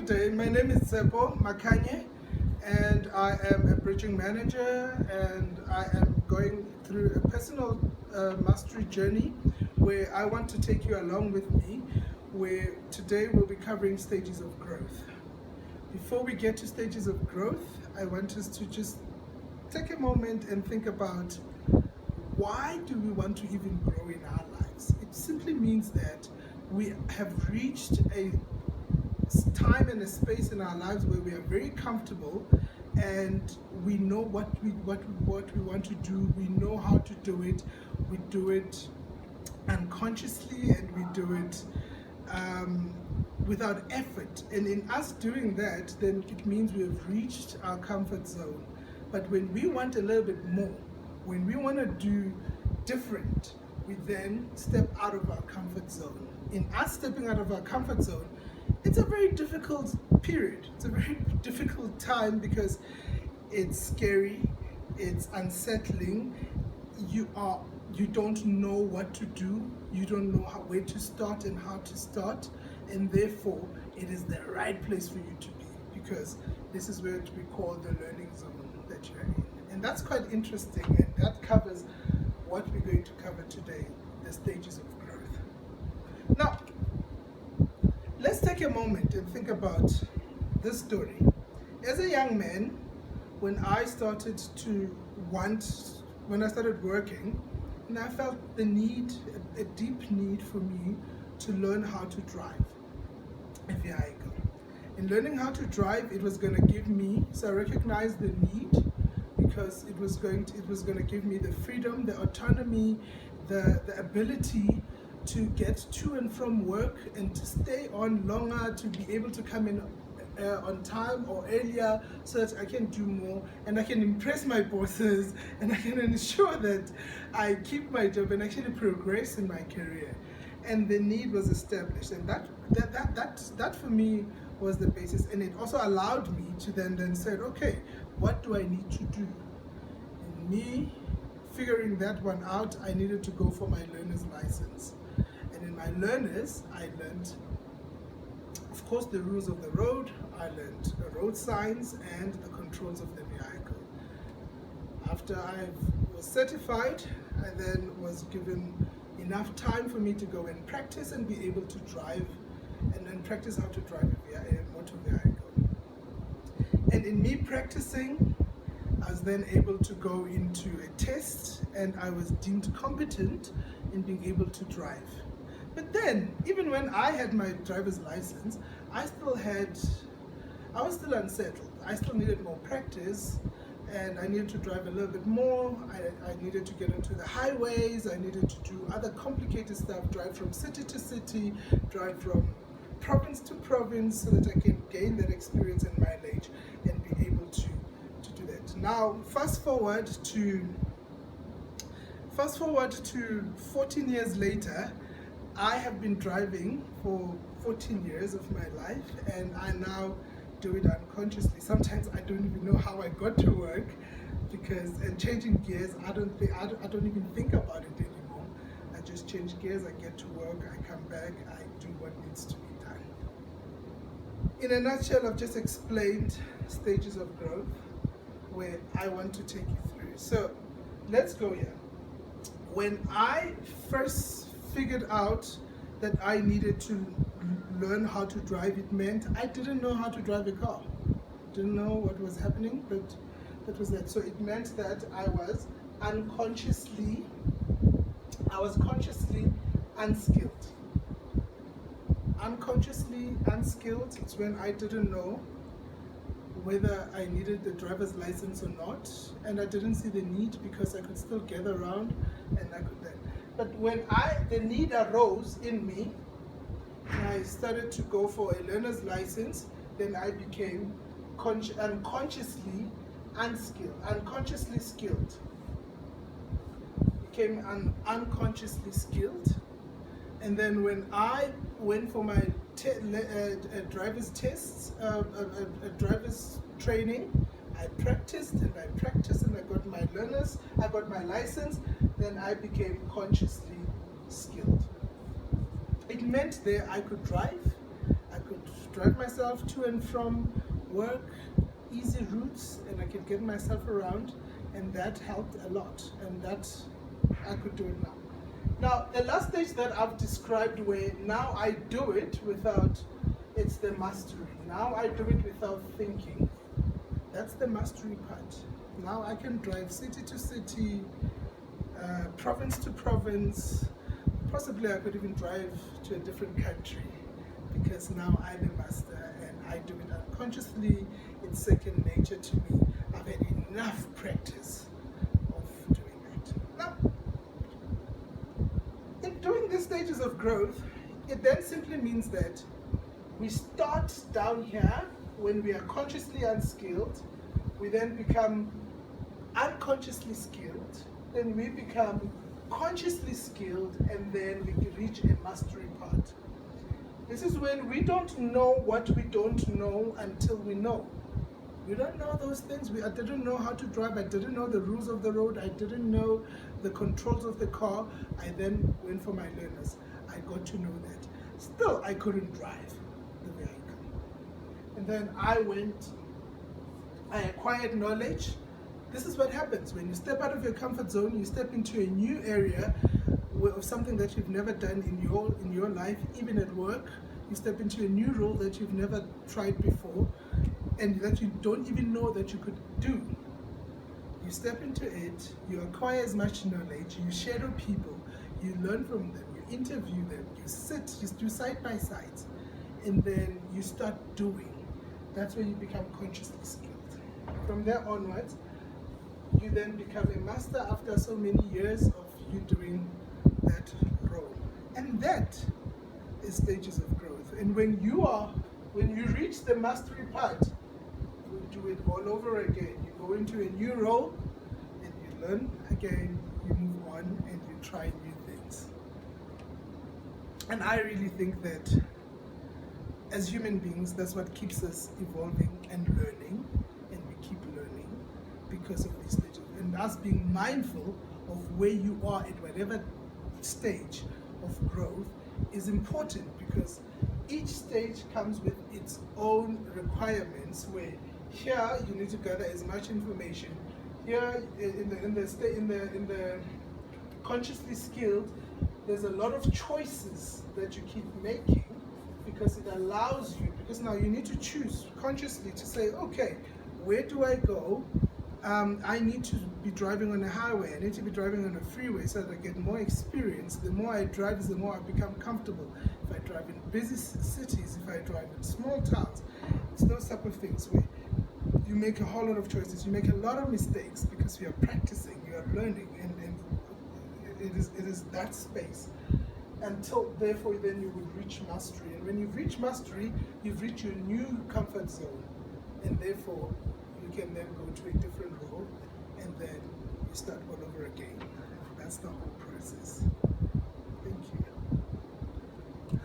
Good day. My name is Tshepo Makanye, and I am a bridging manager, and I am going through a personal mastery journey where I want to take you along with me, where today we'll be covering stages of growth. Before we get to stages of growth, I want us to just take a moment and think about why do we want to even grow in our lives? It simply means that we have reached a time and a space in our lives where we are very comfortable and we know what we want to do. We know how to do it. We do it unconsciously, and we do it without effort. And in us doing that, then it means we have reached our comfort zone. But when we want a little bit more, when we want to do different, we then step out of our comfort zone. In us stepping out of our comfort zone, it's a very difficult period. It's a very difficult time because it's scary, it's unsettling. You don't know what to do. You don't know where to start and how to start, and therefore it is the right place for you to be, because this is where we call the learning zone that you're in. And that's quite interesting, and that covers what we're going to cover today, the stages of growth. Now, let's take a moment and think about this story. As a young man, when I started working, and I felt the need, a deep need for me to learn how to drive a vehicle. In learning how to drive, it was going to give me, so I recognized the need, because it was going to give me the freedom, the autonomy, the ability to get to and from work and to stay on longer, to be able to come in on time or earlier so that I can do more and I can impress my bosses and I can ensure that I keep my job and actually progress in my career. And the need was established, and that for me was the basis, and it also allowed me to then say, okay, what do I need to do? And me figuring that one out, I needed to go for my learner's license. And in my learners, I learned, of course, the rules of the road. I learned the road signs and the controls of the vehicle. After I was certified, I then was given enough time for me to go and practice and be able to drive, and then practice how to drive a motor vehicle. And in me practicing, I was then able to go into a test, and I was deemed competent in being able to drive. But then, even when I had my driver's license, I was still unsettled. I still needed more practice, and I needed to drive a little bit more. I needed to get into the highways. I needed to do other complicated stuff, drive from city to city, drive from province to province, so that I can gain that experience and mileage and be able to do that. Now, fast forward to 14 years later. I have been driving for 14 years of my life, and I now do it unconsciously. Sometimes I don't even know how I got to work, and changing gears, I don't even think about it anymore. I just change gears, I get to work, I come back, I do what needs to be done. In a nutshell, I've just explained stages of growth where I want to take you through. So let's go here. When I first figured out that I needed to learn how to drive, it meant I didn't know how to drive a car. Didn't know what was happening, but that was that. So it meant that I was consciously unskilled. Unconsciously unskilled, it's when I didn't know whether I needed the driver's license or not, and I didn't see the need because I could still get around and I could then. But when the need arose in me, and I started to go for a learner's license, then I became unconsciously skilled. Became unconsciously skilled. And then when I went for my driver's tests, driver's training, I practiced and I got my license, then I became consciously skilled. It meant that I could drive, I could drive myself to and from work, easy routes, and I could get myself around, and that helped a lot, and that I could do it now. Now, the last stage that I've described where now I do it without, it's the mastery. Now I do it without thinking. That's the mastery part. Now I can drive city to city, province to province. Possibly I could even drive to a different country because now I'm a master and I do it unconsciously. It's second nature to me. I've had enough practice of doing that. Now, in doing these stages of growth, it then simply means that we start down here when we are consciously unskilled, we then become unconsciously skilled, then we become consciously skilled, and then we reach a mastery part. This is when we don't know what we don't know until we know. We don't know those things. I didn't know how to drive. I didn't know the rules of the road. I didn't know the controls of the car. I then went for my learners. I got to know that. Still, I couldn't drive the vehicle. And then I acquired knowledge. This is what happens when you step out of your comfort zone. You step into a new area of something that you've never done in your life, even at work. You step into a new role that you've never tried before, and that you don't even know that you could do. You step into it, you acquire as much knowledge, you shadow people, you learn from them, you interview them, you do side by side, and then you start doing. That's where you become consciously skilled. From there onwards, you then become a master after so many years of you doing that role. And that is stages of growth. And when you reach the mastery part, you do it all over again. You go into a new role and you learn again, you move on and you try new things. And I really think that as human beings, that's what keeps us evolving and learning, and we keep learning because of these stages. And us being mindful of where you are at whatever stage of growth is important, because each stage comes with its own requirements, where here you need to gather as much information. Here in the consciously skilled, there's a lot of choices that you keep making, because it allows you, because now you need to choose consciously to say, okay, where do I go? I need to be driving on a highway. I need to be driving on a freeway so that I get more experience. The more I drive is the more I become comfortable. If I drive in busy cities, if I drive in small towns, it's those type of things where you make a whole lot of choices. You make a lot of mistakes because you are practicing, you are learning, and it is that space. Until, therefore, then you would reach mastery. And when you've reached mastery, you've reached your new comfort zone. And therefore, you can then go to a different role, and then you start all over again. That's the whole process.